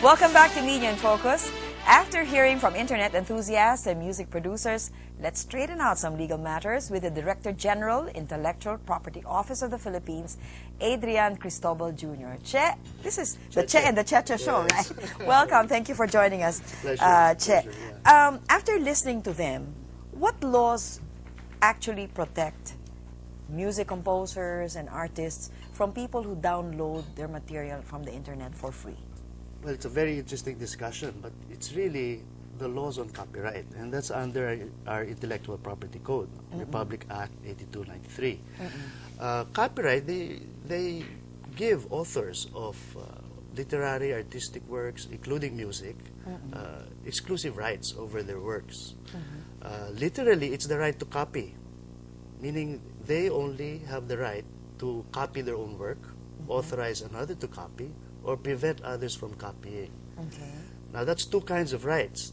Welcome back to Media in Focus. After hearing from internet enthusiasts and music producers, let's straighten out some legal matters with the Director General, Intellectual Property Office of the Philippines, Adrian Cristobal Jr. Che, this is the Che and the Checha show, right? Welcome. Thank you for joining us, Che. Pleasure, yeah. After listening to them, what laws actually protect music composers and artists from people who download their material from the internet for free? Well, it's a very interesting discussion, but it's really the laws on copyright, and that's under our Intellectual Property Code, Republic Act 8293. Copyright, they give authors of literary, artistic works, including music, exclusive rights over their works. Literally, it's the right to copy, meaning they only have the right to copy their own work, authorize another to copy, or prevent others from copying. Okay. Now, that's two kinds of rights,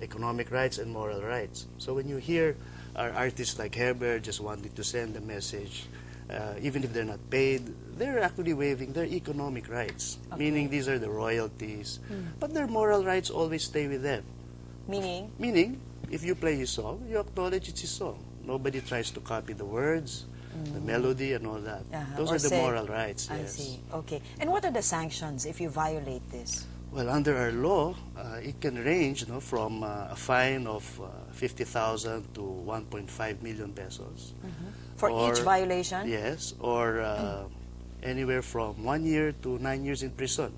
economic rights and moral rights. So when you hear our artists like Herbert just wanting to send a message, even if they're not paid, they're actually waiving their economic rights, meaning these are the royalties. But their moral rights always stay with them. Meaning? Meaning, if you play his song, you acknowledge it's his song. Nobody tries to copy the words, the melody, and all that. Those Or are the say, moral rights. I Yes. see. Okay. And what are the sanctions if you violate this? Well, under our law, it can range from a fine of 50,000 to 1.5 million pesos. For Or- each violation? Yes, or anywhere from 1 year to 9 years in prison.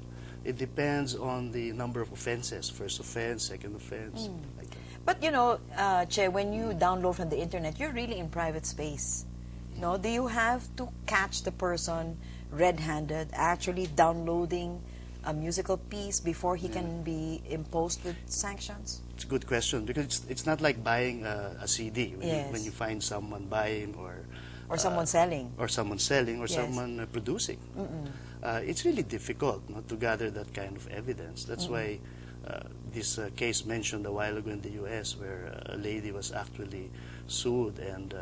It depends on the number of offenses, first offense, second offense. Like that. But you know, Che, when you download from the internet, you're really in private space. No, do you have to catch the person red-handed actually downloading a musical piece before he can be imposed with sanctions? It's a good question because it's not like buying a CD when, Yes. when you find someone buying Or someone selling? or someone selling or Yes. someone producing. It's really difficult to gather that kind of evidence. That's why this case mentioned a while ago in the U.S. where a lady was actually sued and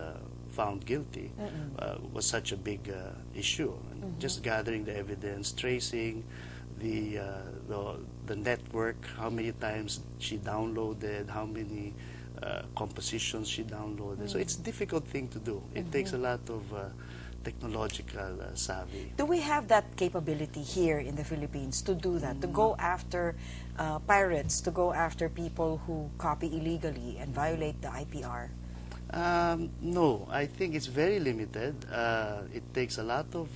found guilty was such a big issue. And just gathering the evidence, tracing the network, how many times she downloaded, how many compositions she downloaded. So it's a difficult thing to do. It takes a lot of technological savvy. Do we have that capability here in the Philippines to do that, to go after pirates, to go after people who copy illegally and violate the IPR? No, I think it's very limited. It takes a lot of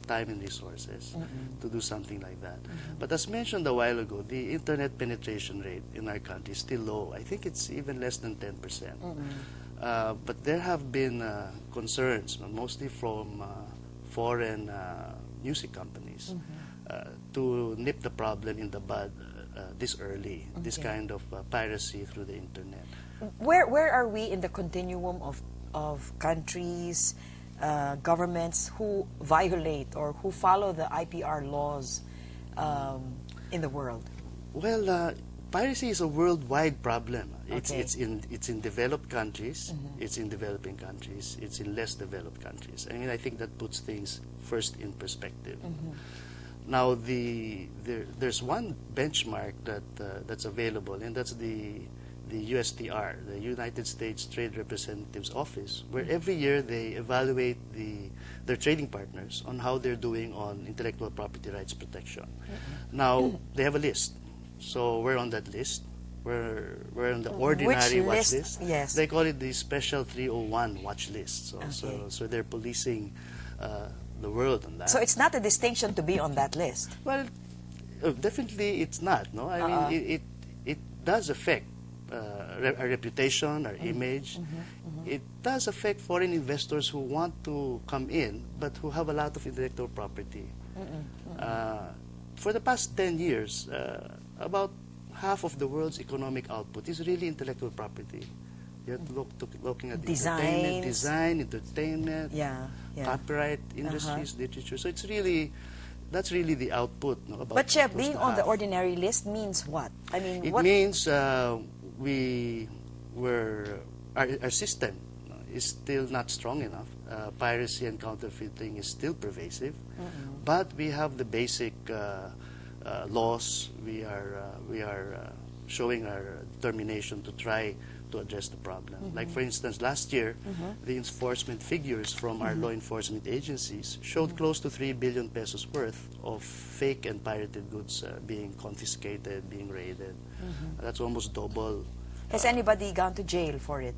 time and resources to do something like that. But as mentioned a while ago, the internet penetration rate in our country is still low. I think it's even less than 10%. But there have been concerns, mostly from foreign music companies, to nip the problem in the bud this early, this kind of piracy through the internet. Where are we in the continuum of countries, governments who violate or who follow the IPR laws in the world? Well, piracy is a worldwide problem. Okay. It's in developed countries, it's in developing countries, it's in less developed countries. I mean, I think that puts things first in perspective. Now, there's one benchmark that's available, and that's the USTR, the United States Trade Representative's Office, where every year they evaluate their trading partners on how they're doing on intellectual property rights protection. Now, they have a list. So we're on that list. We're on the ordinary watch list. Yes. They call it the Special 301 watch list. So they're policing the world on that. So it's not a distinction to be on that list. Well, definitely it's not. No, I mean it does affect our reputation, our image. It does affect foreign investors who want to come in, but who have a lot of intellectual property. For the past 10 years, about half of the world's economic output is really intellectual property. You have to looking at entertainment, design, entertainment, copyright industries, literature. So it's really, that's really the output. About But Chef, close being to on the half. ordinary list means what? I mean, It what? means our system is still not strong enough. Piracy and counterfeiting is still pervasive, but we have the basic laws. We are showing our determination to try to address the problem. Like, for instance, last year, the enforcement figures from our law enforcement agencies showed close to 3 billion pesos worth of fake and pirated goods being confiscated, being raided. That's almost double. Has anybody gone to jail for it?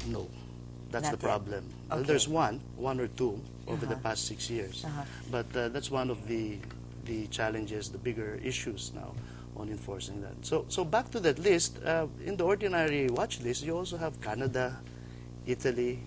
No. That's Not the yet. problem. Okay. There's one or two over the past 6 years. But that's one of the challenges, the bigger issues now on enforcing that. So back to that list, in the ordinary watch list, you also have Canada, Italy,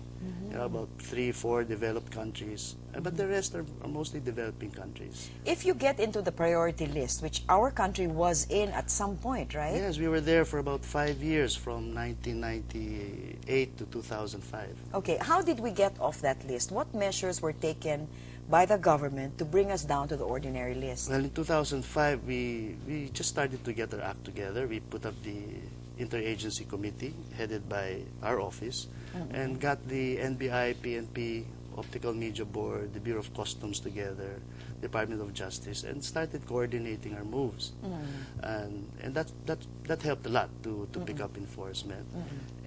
about 3-4 developed countries, but the rest are mostly developing countries. If you get into the priority list, which our country was in at some point, right? Yes, we were there for about 5 years, from 1998 to 2005. Okay, how did we get off that list? What measures were taken by the government to bring us down to the ordinary list? Well, in 2005, we just started to get our act together. We put up the interagency committee headed by our office and got the NBI, PNP, Optical Media Board, the Bureau of Customs together, Department of Justice, and started coordinating our moves. And that helped a lot to pick up enforcement.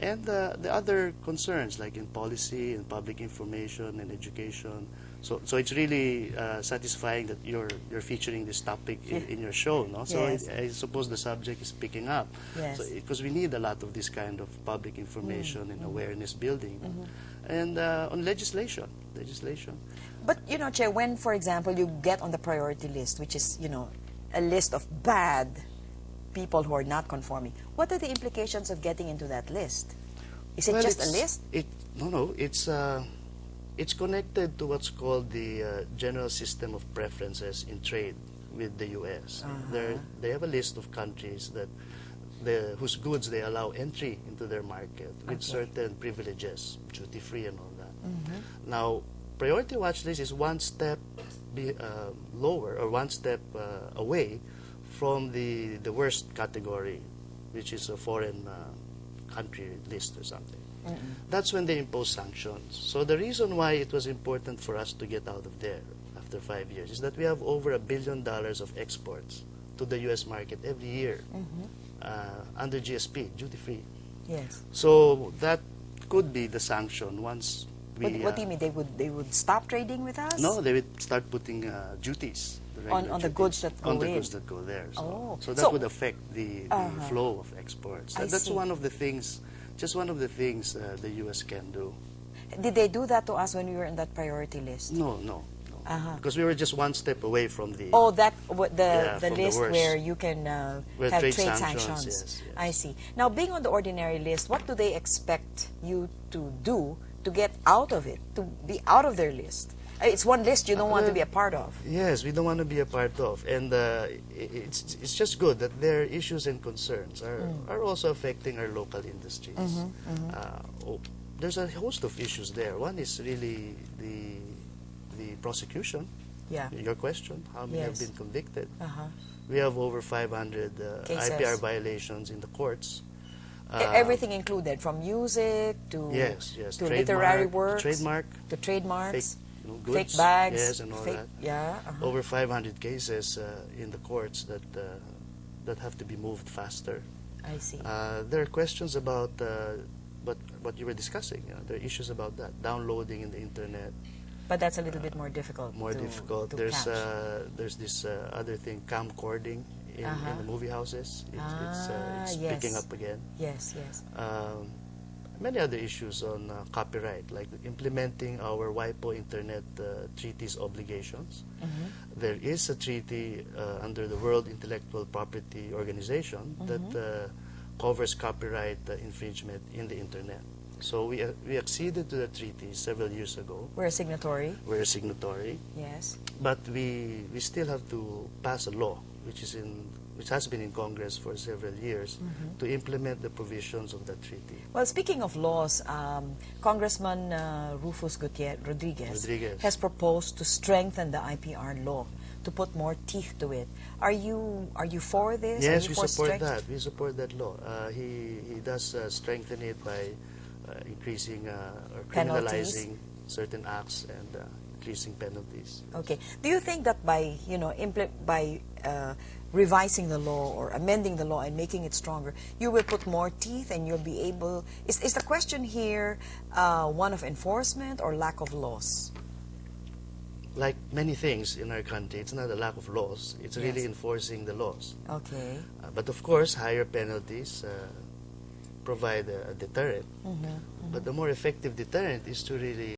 And the other concerns, like in policy and public information and education. So it's really satisfying that you're featuring this topic in your show, no? So Yes. I suppose the subject is picking up. Yes. Because we need a lot of this kind of public information and awareness building. And on legislation. But, you know, Che, when, for example, you get on the priority list, which is, you know, a list of bad people who are not conforming, what are the implications of getting into that list? Is it Well, just a list? No, it's connected to what's called the general system of preferences in trade with the U.S. They have a list of countries that whose goods they allow entry into their market with certain privileges, duty-free and all that. Now, priority watch list is one step lower, or one step away from the worst category, which is a foreign country list or something. That's when they impose sanctions. So the reason why it was important for us to get out of there after 5 years is that we have over $1 billion of exports to the U.S. market every year under GSP, duty-free. Yes. So that could be the sanction once we... What do you mean? They would stop trading with us? No, they would start putting duties. On the goods that go in? On the goods that go there. So that So- would affect the flow of exports. I That's see. one of the things, just one of the things the U.S. can do. Did they do that to us when we were in that priority list? No. Because we were just one step away from the... Oh, the from the list worst. where you can Where have trade trade sanctions, sanctions. yes. I see. Now, being on the ordinary list, what do they expect you to do to get out of it, to be out of their list? It's one list you don't want to be a part of. Yes, we don't want to be a part of. And it's just good that their issues and concerns are also affecting our local industries. There's a host of issues there. One is really the prosecution. Yeah. Your question, how many have Yes. been convicted? Uh-huh. We have over 500 Cases. IPR violations in the courts. Everything included, from music to Yes. to Trademark, literary works, trademark, to trademarks, fake, fake goods, bags, yes, and all fake, that. yeah. Over 500 cases in the courts that have to be moved faster. I see. There are questions about what you were discussing. There are issues about that, downloading in the internet. But that's a little bit more difficult. More difficult. To There's catch. this other thing, camcording in the movie houses. It's yes. picking up again. Yes. Many other issues on copyright, like implementing our WIPO Internet Treaty's obligations. There is a treaty under the World Intellectual Property Organization that covers copyright infringement in the Internet. So we acceded to the treaty several years ago. We're a signatory. We're a signatory, Yes. but we still have to pass a law, which has been in Congress for several years, to implement the provisions of that treaty. Well, speaking of laws, Congressman Rufus Rodriguez has proposed to strengthen the IPR law, to put more teeth to it. Are you for this? Are Yes, you we for support strict? that. We support that law. He does strengthen it by increasing or Penalties? criminalizing certain acts and increasing penalties. Okay. Do you think that by, revising the law or amending the law and making it stronger, you will put more teeth and you'll be able... Is the question here one of enforcement or lack of laws? Like many things in our country, it's not a lack of laws. It's really enforcing the laws. Okay. But of course, higher penalties provide a deterrent. But the more effective deterrent is to really